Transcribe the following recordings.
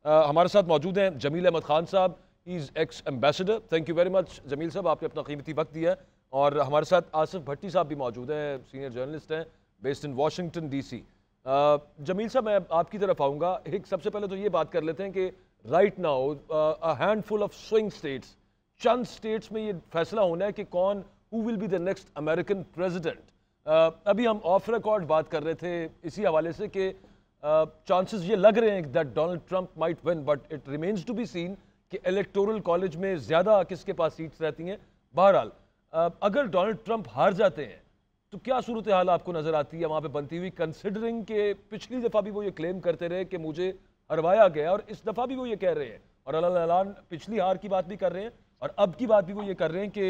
हमारे साथ मौजूद हैं जमील अहमद खान साहब, he is ex ambassador. Thank you very much Jameel साहब, आपने अपना कीमती वक्त दिया है। और हमारे साथ आसिफ भट्टी साहब भी मौजूद हैं, सीनियर जर्नलिस्ट हैं, based in Washington DC। Jameel साहब, मैं आपकी तरफ आऊँगा। एक सबसे पहले तो ये बात कर लेते हैं कि right now a handful of swing states, Chand states में ये फैसला होना है कि कौन who will be the next American president. अभी हम ऑफ रिकॉर्ड बात कर रहे थे इसी हवाले से कि चांसेस ये लग रहे हैं that Donald Trump might win, but it remains to be seen कि इलेक्टोरल कॉलेज में ज़्यादा किसके पास सीट्स रहती हैं। बहरहाल अगर डोनाल्ड ट्रंप हार जाते हैं तो क्या सूरत हाल आपको नज़र आती है वहाँ पे बनती हुई, कंसिडरिंग कि पिछली दफ़ा भी वो ये क्लेम करते रहे कि मुझे हरवाया गया, और इस दफ़ा भी वो ये कह रहे हैं, और अल-ऐलान पिछली हार की बात भी कर रहे हैं और अब की बात भी वो ये कर रहे हैं कि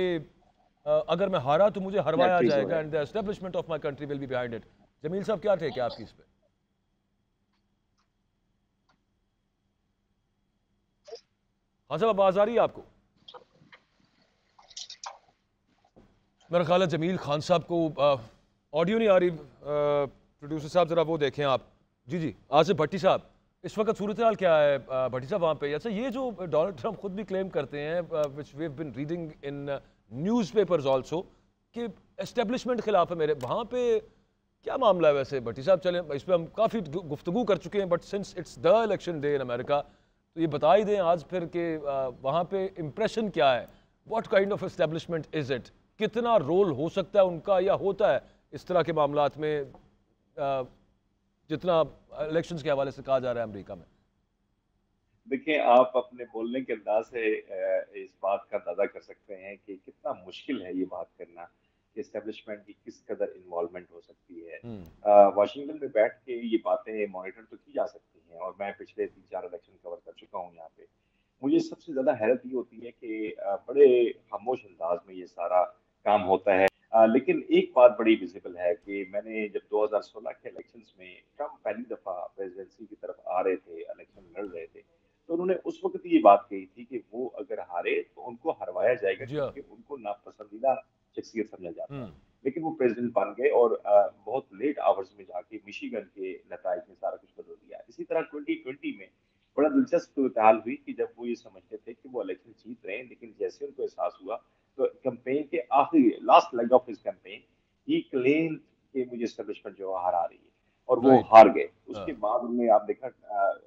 अगर मैं हारा तो मुझे हरवाया जाएगा and the establishment of my country will be behind it. Jameel साहब, क्या थे क्या आपकी इस पे? हाँ साहब, आवाज आ रही है आपको? मेरा ख्याल है जमील खान साहब को ऑडियो नहीं आ रही। प्रोड्यूसर साहब जरा वो देखें आप। जी जी, आसिफ भट्टी साहब, इस वक्त सूरत हाल क्या है भट्टी साहब वहाँ पे? अच्छा, ये जो डोनाल्ड ट्रंप खुद भी क्लेम करते हैं, which we have been reading in newspapers also, कि एस्टेब्लिशमेंट खिलाफ है मेरे, वहाँ पे क्या मामला है वैसे भट्टी साहब? चलें, इस पर हम काफ़ी गुफ्तगू कर चुके हैं, but since it's the election day in America तो ये बता ही दें आज फिर कि वहाँ पे इम्प्रेशन क्या है? What kind of establishment is it? कितना रोल हो सकता है उनका, या होता है इस तरह के मामलात में, जितना इलेक्शंस के हवाले से कहा जा रहा है अमेरिका में? देखिए, आप अपने बोलने के अंदाज से इस बात का अंदाजा कर सकते हैं कि कितना मुश्किल है ये बात करना कि एस्टेब्लिशमेंट की किस कदर इन्वॉल्वमेंट हो सकती है। हम्म। वाशिंगटन में बैठ के ये बातें मॉनिटर तो की जा सकती हैं, और मैं पिछले 3-4 इलेक्शन कवर कर चुका हूँ यहाँ पे। मुझे सबसे ज्यादा हैरत ये होती है कि बड़े खामोश अंदाज में ये सारा काम होता है। लेकिन एक बात बड़ी विजिबल है कि मैंने जब 2016 के इलेक्शंस में ट्रम्प पहली दफा प्रेसिडेंसी की तरफ आ रहे थे, इलेक्शन लड़ रहे थे, तो उन्होंने उस वक्त ये बात कही थी कि वो अगर हारे तो उनको हरवाया जाएगा, जी हाँ। क्योंकि उनको नापसंदीदा शख्सियत समझा जाता है। हम्म। लेकिन वो प्रेसिडेंट बन गए, और बहुत लेट आवर्स में जाके मिशिगन के नताज ने सारा कुछ बदल दिया। इसी तरह 2020 में बड़ा दिलचस्प सूरत हाल हुई कि जब वो ये समझते थे कि वो इलेक्शन जीत रहे हैं, लेकिन जैसे उनको एहसास हुआ तो कैंपेन के आखिरी last leg of his campaign he claim कि मुझे एस्टेब्लिशमेंट जो है हरा रही है, और वो राइट। हार गए। हाँ। उसके बाद उन्होंने, आप देखा,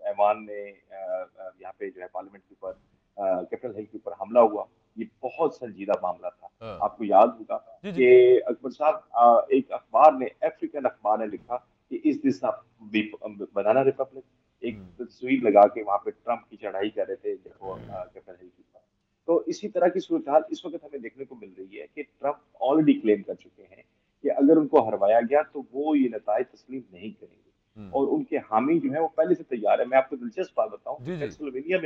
ऐवान में यहाँ पे जो है पार्लियामेंट के ऊपर, कैपिटल हिल के ऊपर हमला हुआ। ये बहुत संजीदा मामला था। हाँ। आपको याद होगा जी जी। कि अकबर साहब, एक अखबार ने, अफ्रीकन अखबार ने लिखा कि इस दिस बनाना रिपब्लिक, एक हम्म। तस्वीर लगा के वहां पे ट्रंप की चढ़ाई कर रहे थे जब वो कैपिटल हिल की ऊपर। तो इसी तरह की सूरत हाल इस वक्त हमें देखने को मिल रही है कि ट्रंप ऑलरेडी क्लेम कर चुके हैं कि अगर उनको हरवाया गया तो वो ये नताज तस्लीम नहीं करेंगे, हम्म। और उनके हामी जो है वो पहले से तैयार है। मैं आपको दिलचस्प बात बताऊं कि जी जी। पेंसिल्वेनिया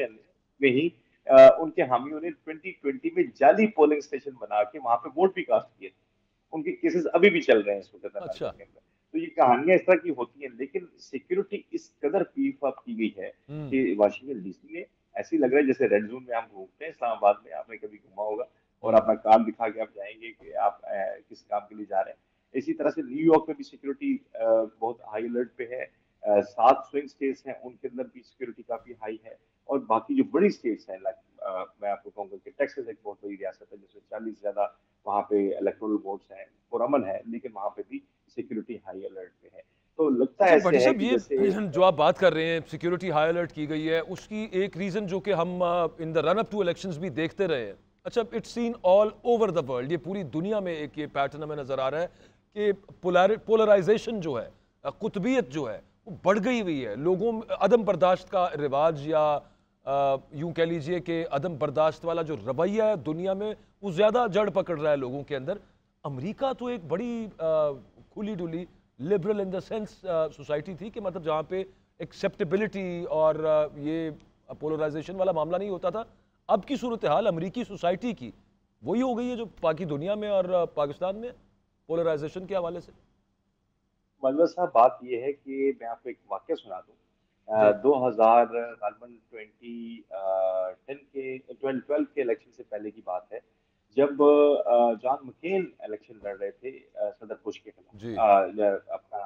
में ही उनके हामियों ने 2020 में जाली पोलिंग स्टेशन बना के वहां पे वोट भी कास्ट किए थे। उनके केसेस अभी भी चल रहे हैं इस वक्त अमेरिका अच्छा। के अंदर। तो ये कहानियां इस तरह की होती हैं, लेकिन सिक्योरिटी इस कदर बीफ अप की गई है हम्म। कि वाशिंगटन डीसी में ऐसे लग रहा है जैसे रेड जोन में हम घूमते हैं इस्लामाबाद में, आपने कभी घूमा होगा, और हम्म। अपना कार्ड दिखा के आप जाएंगे कि आप किस काम के लिए जा रहे हैं। इसी तरह से न्यूयॉर्क में भी सिक्योरिटी बहुत हाई अलर्ट पे है। 7 स्विंग स्टेट्स हैं, उनके अंदर भी सिक्योरिटी काफी हाई है। और बाकी जो बड़ी स्टेट्स हैं, मैं आपको कहूंगा कि टेक्सास एक बहुत बड़ी रियासत है जिसमें 40 से ज्यादा वहाँ पे इलेक्टोरल वोट्स हैं, पुरअमन है, लेकिन वहाँ पे भी सिक्योरिटी हाई अलर्ट पे है। तो लगता अच्छा भट्टी ऐसे है साहब, कि ये जैसे जो आप बात कर रहे हैं सिक्योरिटी हाई अलर्ट की गई है, उसकी एक रीज़न जो कि हम in the run up to elections भी देखते रहे हैं। अच्छा, it's seen all over the world, ये पूरी दुनिया में एक ये पैटर्न हमें नज़र आ रहा है कि पोलराइजेशन जो है, कुतबियत जो है, वो बढ़ गई हुई है। लोगों में अदम बर्दाश्त का रिवाज, या यूं कह लीजिए कि अदम बर्दाश्त वाला जो रवैया है दुनिया में, वो ज़्यादा जड़ पकड़ रहा है लोगों के अंदर। अमेरिका तो एक बड़ी खुली डुली liberal in the sense society थी कि मतलब जहाँ पे एक्सेप्टेबिलिटी और ये पोलराइजेशन वाला मामला नहीं होता था। अब की सूरत हाल अमेरिकी सोसाइटी की वही हो गई है जो बाकी दुनिया में और पाकिस्तान में पोलराइजेशन के हवाले से। मंजर साहब, बात यह है कि मैं आपको एक वाक्य सुना दूं। जी। 2000 गालबन 2010 के 2012 के इलेक्शन से पहले की बात है, जब जॉन मकेन इलेक्शन लड़ रहे थे सदर बुश के जी। खिलाफ, अपना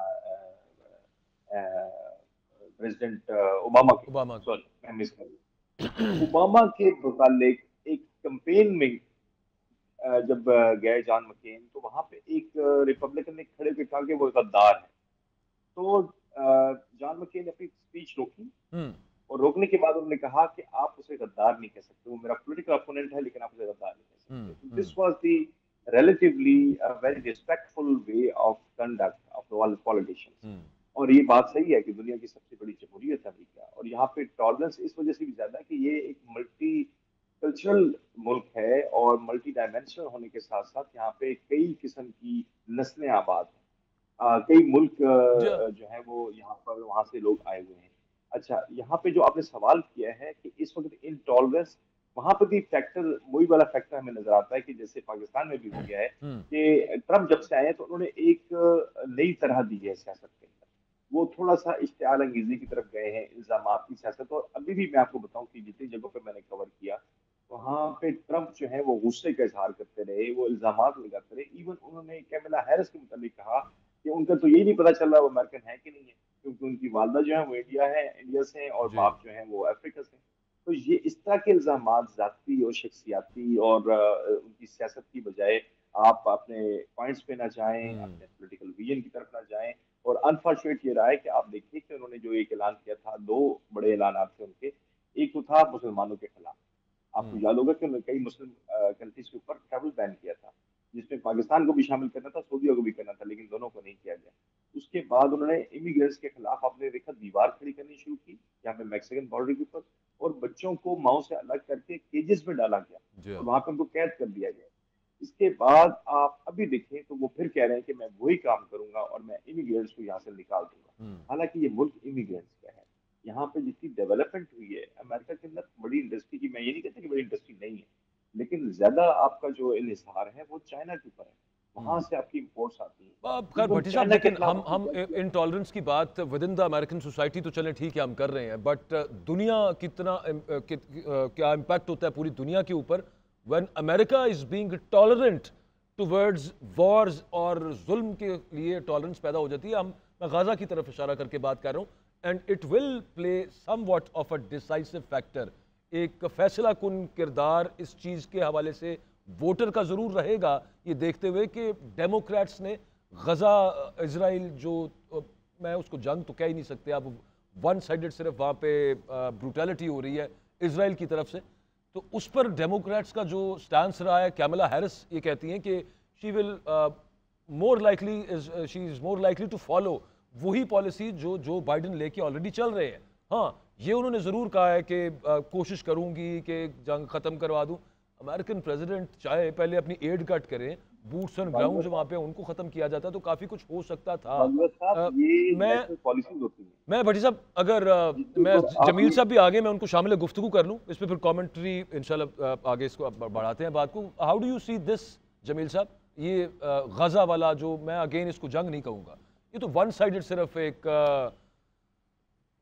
प्रेसिडेंट ओबामा के खिलाफ, ओबामा। सॉरी, मैं मिस कर दिया। ओबामा के मुतालिक एक कैंपेन में जब गए जॉन मकेन, तो वहां पे एक रिपब्लिकन ने खड़े होकर कहा कि वो गद्दार है। तो जॉन मकेन ने अपनी स्पीच रोकी, हम्म। और रोकने के बाद उन्होंने कहा कि आप उसे गद्दार नहीं कह सकते, वो मेरा पॉलिटिकल अपोनेंट है, लेकिन आप उसे गद्दार नहीं कह हम्म। सकते। This was the relatively a very respectful way of conduct of all politicians। हम्म। और ये बात सही है कि दुनिया की सबसे बड़ी जमहूरियत है अमेरिका, और यहाँ पे टॉलरेंस इस वजह से भी ज्यादा है कि ये एक मल्टी कल्चरल मुल्क है, और मल्टी डायमेंशनल होने के साथ साथ यहाँ पे कई किस्म की नस्लें आबाद हैं। कई मुल्क जी। जो है वो यहाँ पर वहां से लोग आए हुए हैं। अच्छा, यहाँ पे जो आपने सवाल किया है कि इस वक्त इनटॉलरेंस, वहां पर भी फैक्टर, वही वाला फैक्टर हमें नजर आता है कि जैसे पाकिस्तान में भी हो गया है हम्म। कि ट्रम्प जब से आए हैं तो उन्होंने एक नई तरह दी है सियासत के अंदर। वो थोड़ा सा इश्तिहार अंगेजी की तरफ गए हैं, इल्जाम की सियासत। और अभी भी मैं आपको बताऊं कि जितनी जगहों पे मैंने कवर किया, वहां पे ट्रम्प जो है वो गुस्से का इजहार करते रहे, वो इल्जाम लगाते रहे। इवन उन्होंने कैमला हैरिस के मुताबिक कहा कि उनका तो यही नहीं पता चल रहा वो अमेरिकन है कि नहीं है, क्योंकि उनकी वालदा जो है वो इंडिया से हैं, और जी। बाप जो है वो अफ्रीका से हैं। तो ये इस तरह के इल्जाम जाती और शख्सियाती और उनकी सियासत की बजाय आप अपने पॉइंट्स पे ना जाएं, हम्म। अपने पॉलिटिकल विजन की तरफ ना जाएं। और अनफॉर्चुनेट ये रहा है कि आप देखिए कि उन्होंने जो एक ऐलान किया था, दो बड़े ऐलान थे उनके। एक तो था मुसलमानों के खिलाफ, आपको हम्म। याद होगा कि उन्होंने कई मुस्लिम कंट्रीज के ऊपर ट्रैवल बैन किया था, जिसमें पाकिस्तान को भी शामिल करना था, सऊदीया को भी करना था, लेकिन दोनों को नहीं किया गया। उसके बाद उन्होंने इमिग्रेंट्स के खिलाफ, आपने देखा, दीवार खड़ी करनी शुरू की यहाँ पे मैक्सिकन बॉर्डर के ऊपर, और बच्चों को माओ से अलग करके केजेस में डाला गया, जी। और वहां पे उनको कैद कर दिया गया। इसके बाद आप अभी देखें तो वो फिर कह रहे हैं कि मैं वही काम करूंगा और मैं इमिग्रेंट्स को यहाँ से निकाल दूंगा। हम्म। हालांकि ये मुल्क इमिग्रेंट्स का है। यहाँ पे जितनी डेवलपमेंट हुई है अमेरिका के अंदर, बड़ी इंडस्ट्री की, मैं ये नहीं कहता कि बड़ी इंडस्ट्री नहीं है, लेकिन ज्यादा आपका जो इन्हिसार है वो चाइना के ऊपर है। वहां हम्म। से आपकी इम्पोर्ट्स आती अब हैं। खैर इवन भट्टी साहब, चाइना के लेकिन खिलाफ हम हमने क्या किया। इंटॉलरेंस की बात with in the American society तो चलें ठीक है, हम कर रहे हैं, बट दुनिया कितना क्या इम्पैक्ट होता है पूरी दुनिया के ऊपर when America is being tolerant towards Wars, और जुल्म के लिए टॉलरेंस पैदा हो जाती है। मैं गाजा की तरफ इशारा करके बात कर रहा हूँ, and it will play somewhat of a decisive factor. एक फैसला कुन किरदार इस चीज़ के हवाले से वोटर का ज़रूर रहेगा, ये देखते हुए कि डेमोक्रेट्स ने गजा इजराइल जो मैं उसको जंग तो कह ही नहीं सकते, अब वन साइडेड सिर्फ वहाँ पे ब्रूटैलिटी हो रही है इजराइल की तरफ से, तो उस पर डेमोक्रेट्स का जो स्टैंस रहा है, कैमला हैरिस ये कहती हैं कि she will she is more likely to follow वही पॉलिसी जो जो बाइडन लेके ऑलरेडी चल रहे हैं। हाँ, ये उन्होंने ज़रूर कहा है कि कोशिश करूंगी कि जंग ख़त्म करवा दूं। अमेरिकन प्रेसिडेंट चाहे पहले अपनी एड कट करें, बूट्स ऑन ग्राउंड जो वहाँ पे उनको ख़त्म किया जाता तो काफ़ी कुछ हो सकता था। साहब, ये मैं नेशनल पॉलिसीज होती है। मैं भट्टी साहब, अगर मैं देखो, आप जमील साहब भी आगे, मैं उनको शामिल गुफ्तगू कर लूँ इस पर, फिर कमेंट्री इंशाल्लाह आगे इसको बढ़ाते हैं बात को। How do you see this Jameel साहब, ये गजा वाला जो, मैं अगेन इसको जंग नहीं कहूँगा, ये तो वन साइडेड सिर्फ एक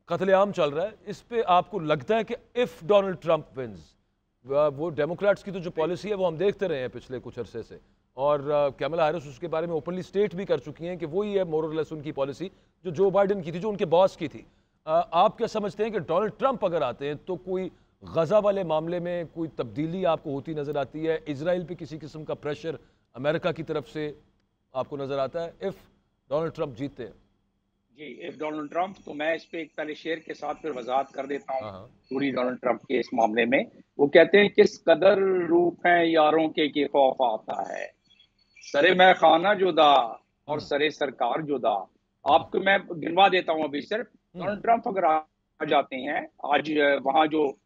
कत्लेआम चल रहा है, इस पे आपको लगता है कि इफ डोनाल्ड ट्रंप विंस, वो डेमोक्रेट्स की तो जो पॉलिसी है वो हम देखते रहे हैं पिछले कुछ अरसे से, और कैमला हैरिस उसके बारे में ओपनली स्टेट भी कर चुकी हैं कि वही है मोर और लेस उनकी पॉलिसी जो जो बाइडन की थी, जो उनके बॉस की थी। आप क्या समझते हैं कि डोनाल्ड ट्रंप अगर आते हैं तो कोई गजा वाले मामले में कोई तब्दीली आपको होती नजर आती है? इजराइल पे किसी किस्म का प्रेशर अमेरिका की तरफ से आपको नजर आता है इफ डोनाल्ड ट्रंप जीतते हैं? जी, इफ डोनाल्ड ट्रंप, तो मैं इस पे एक पहले शेर के साथ फिर वजाहत कर देता हूँ हाँ। पूरी डोनाल्ड ट्रंप के इस मामले में। वो कहते हैं, किस कदर रूप है यारों के खौफ आता है, सरे मैं खाना जुदा और सरे सरकार जुदा। आपको मैं गिनवा देता हूँ अभी सिर्फ। डोनाल्ड ट्रंप अगर आ जाते हैं आज, वहाँ जो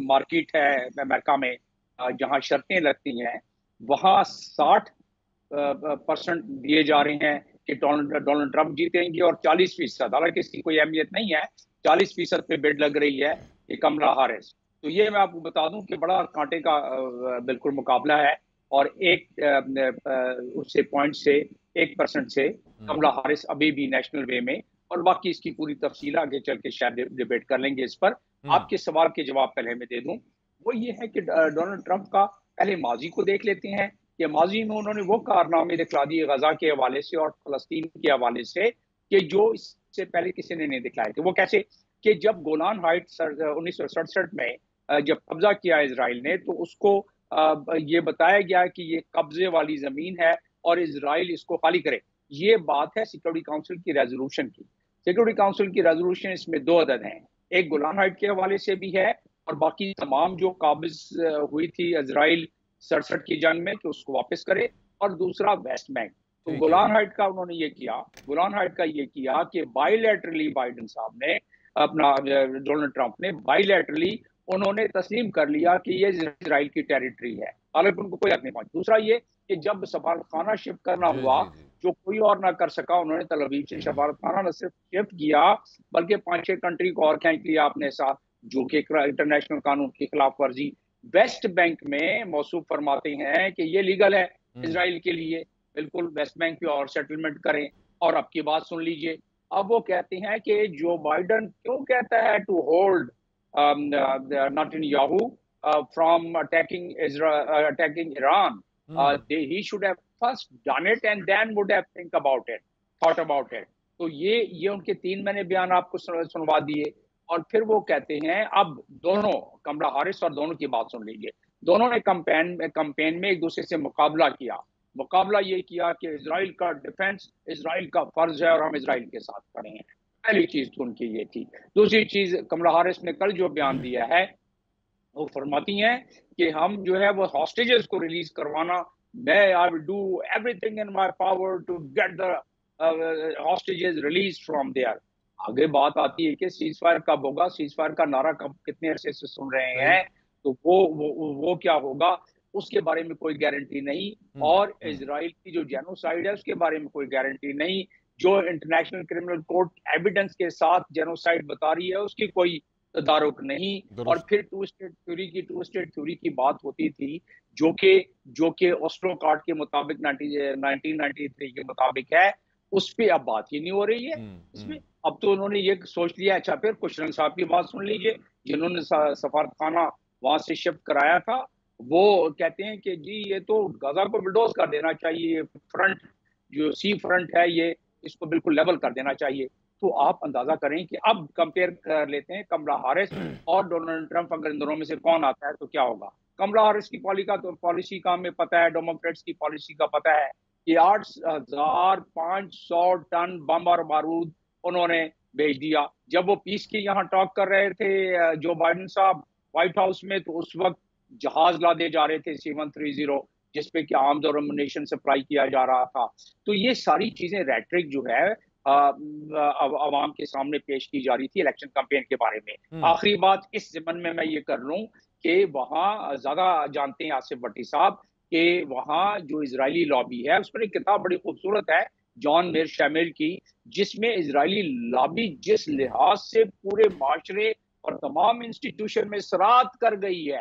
मार्केट है अमेरिका में, जहाँ शर्तें लगती हैं, वहाँ 60% दिए जा रहे हैं कि डोनाल्ड ट्रंप जीतेंगे, और 40%, हालांकि इसकी कोई अहमियत नहीं है, 40% पे बिड लग रही है कि कमला हैरिस। तो ये मैं आपको बता दूं कि बड़ा कांटे का बिल्कुल मुकाबला है, और उससे पॉइंट से 1% से कमला हैरिस अभी भी नेशनल वे में। और बाकी इसकी पूरी तफसील आगे चल के शायद डिबेट कर लेंगे इस पर। आपके सवाल के जवाब पहले मैं दे दूं, वो ये है कि डोनाल्ड ट्रंप का पहले माजी को देख लेते हैं कि माजी में उन्होंने वो कारनामे दिखला दिए गजा के हवाले से और फलस्तीन के हवाले से कि जो इससे पहले किसी ने नहीं दिखलाए थे। वो कैसे कि जब गोलान हाइट्स 1967 में जब कब्जा किया इसराइल ने, तो उसको ये बताया गया कि ये कब्जे वाली जमीन है और इसराइल इसको खाली करे। ये बात है सिक्योरिटी काउंसिल की रेजोल्यूशन की। सिक्योरिटी काउंसिल की रेजोल्यूशन, इसमें 2 अदद हैं, एक गोलान हाइट के हवाले से भी है और बाकी तमाम जो काबिज हुई थी इसराइल 67 की जंग में कि उसको वापस करे, और दूसरा वेस्ट बैंक। तो गोलान हाइट का उन्होंने ये किया, गोलान हाइट का ये किया कि बायलैटरली बाइडेन साहब ने अपना, डोनाल्ड ट्रंप ने बायलैटरली उन्होंने तस्लीम कर लिया कि ये इसराइल की टेरिटरी है, हालांकि उनको कोई हक नहीं पहुंचा। दूसरा ये कि जब सफारतखाना शिफ्ट करना हुआ, जो कोई और ना कर सका, उन्होंने तल अवीव से सफारतखाना न सिर्फ शिफ्ट किया बल्कि 5-6 कंट्री को और खींच लिया अपने साथ, जो कि इंटरनेशनल कानून की खिलाफ वर्जी। वेस्ट बैंक में मौसूफ फरमाते हैं कि ये लीगल है इसराइल के लिए, बिल्कुल वेस्ट बैंक पे और सेटलमेंट करें। और अब की बात सुन लीजिए, अब वो कहते हैं कि जो बाइडेन क्यों कहता है to hold Netanyahu from attacking Iran. He should have first done it and then would have thought about it. तो ये उनके 3 मैंने बयान आपको सुनवा दिए। और फिर वो कहते हैं, अब दोनों, कमला हारिस और दोनों की बात सुन लीजिए, दोनों ने कैंपेन में एक दूसरे से मुकाबला किया। मुकाबला ये किया कि इजराइल का डिफेंस इजराइल का फर्ज है और हम इजराइल के साथ खड़े हैं। पहली चीज तो उनकी ये थी। दूसरी चीज, कमला हारिस ने कल जो बयान दिया है, वो फरमाती हैं कि हम जो है वो हॉस्टेजेस को रिलीज करवाना, I will do everything in my power to get the hostages release from there. आगे बात आती है कि सीज फायर कब होगा, सीज फायर का नारा कब, कितने अरसे से सुन रहे हैं, तो वो क्या होगा उसके बारे में कोई गारंटी नहीं। और इजराइल की जो जेनोसाइड है उसके बारे में कोई गारंटी नहीं। जो इंटरनेशनल क्रिमिनल कोर्ट एविडेंस के साथ जेनोसाइड बता रही है उसकी कोई तदारुक नहीं। और फिर टू स्टेट थ्योरी की बात होती थी, जो कि ओस्लो कार्ड के मुताबिक 1993 के मुताबिक है, उस पे अब बात ही नहीं हो रही है इसमें। अब तो उन्होंने ये सोच लिया। अच्छा, फिर कुशरन साहब की बात सुन लीजिए, जिन्होंने सफारतखाना वहां से शिफ्ट कराया था। वो कहते हैं कि जी ये तो गजा को बिल्डोज कर देना चाहिए, फ्रंट जो सी फ्रंट है ये, इसको बिल्कुल लेवल कर देना चाहिए। तो आप अंदाजा करें कि अब कंपेयर कर लेते हैं कमला हारिस और डोनाल्ड ट्रंप, अगर इन दोनों में से कौन आता है तो क्या होगा। कमला हारिस की पॉलिसी का हमें पता है, डेमोक्रेट्स की पॉलिसी का पता है कि 8,500 टन बम और बारूद उन्होंने भेज दिया। जब वो पीस की यहाँ टॉक कर रहे थे जो बाइडेन साहब व्हाइट हाउस में, तो उस वक्त जहाज लादे जा रहे थे C-130, जिसपे कि आर्म्स और एमुनिशन सप्लाई किया जा रहा था। तो ये सारी चीजें रेटरिक जो है अवाम के सामने पेश की जा रही थी इलेक्शन कैंपेन के बारे में। आखिरी बात इस ज़मन में मैं ये कर लूं कि वहाँ ज्यादा जानते हैं आसिफ भट्टी साहब कि वहाँ जो इजरायली लॉबी है, उस पर एक किताब बड़ी खूबसूरत है जॉन मेयर शैमिल की, जिसमें इजरायली लॉबी जिस लिहाज से पूरे माशरे और तमाम इंस्टीट्यूशन में सराहत कर गई है